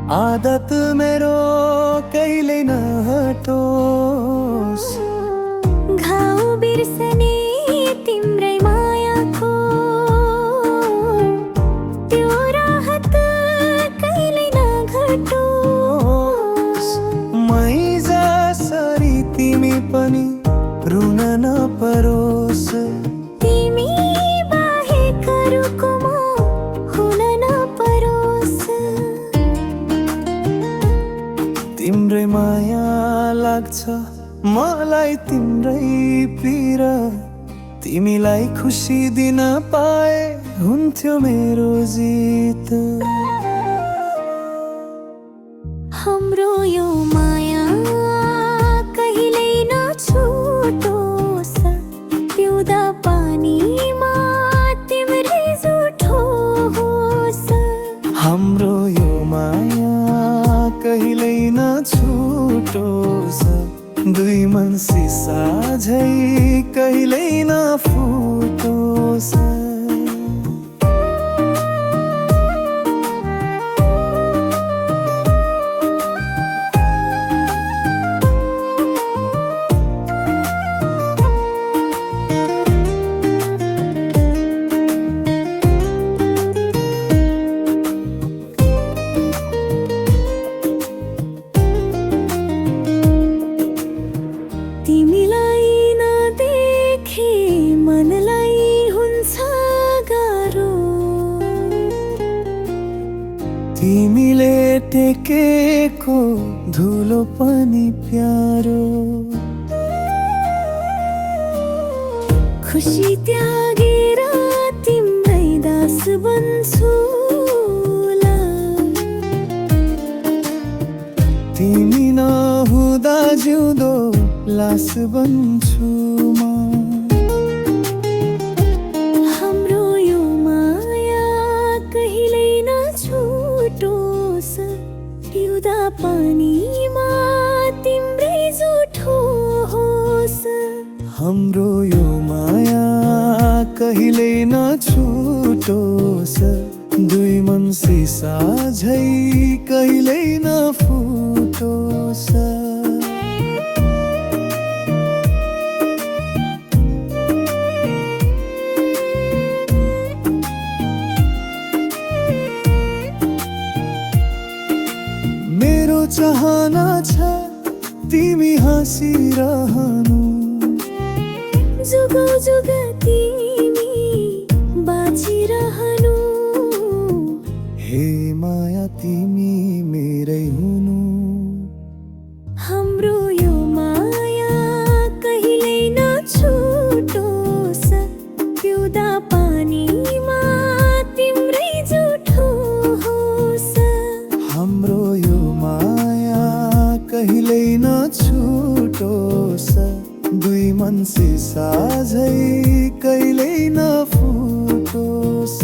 आदत मेरो कहिले नहटोस्। घाउ बिर्सने तिम्रै मायाको त्यो राहत कहिले नघटोस्। मै जसरी तिमी पनि रुन नपरोस्। तिमी बाहेक अरूको म हुन नपरोस्। तिम्रै माया लाग्छ मलाई तिम्रै पिर। तिमीलाई खुसी दिन पाए हुन्थ्यो मेरो जित। हाम्रो यो माया कहिल्यै नछुटोस्। पिउँदा पानीमा तिम्रै जुठो होस्। हाम्रो यो माया कहिल्यै नछुटोस्। दुई मन सिसा झै कहिल्यै नफुटोस्। तिमीलाई नदेखे मनलाई हुन्छ गाह्रो। तिमीले टेकेको धुलो पनि प्यारो। खुसी त्यागेर तिम्रै दास बन्छु ला। तिमी नहुँदा जिउँदो लास बन्छु म। हाम्रो यो माया कहिल्यै नछुटोस्। पिउँदा पानीमा तिम्रै जुठो होस्। हाम्रो यो माया कहिल्यै नछुटोस्। दुई मन सिसा झै कहिल्यै नफुटोस्। मेरो चाहना छ तिमी हाँसिरहनु। जुग जुग तिमी बाँचिरहनु। हे माया तिमी मेरै हुनु। हाम्रो यो माया कहिल्यै नछुटोस्। पिउँदा पानीमा तिम्रै जुठो होस्। हाम्रो यो माया कहिल्यै नछुटोस्। दुई मन सिसा झै कहिल्यै नफुटोस्।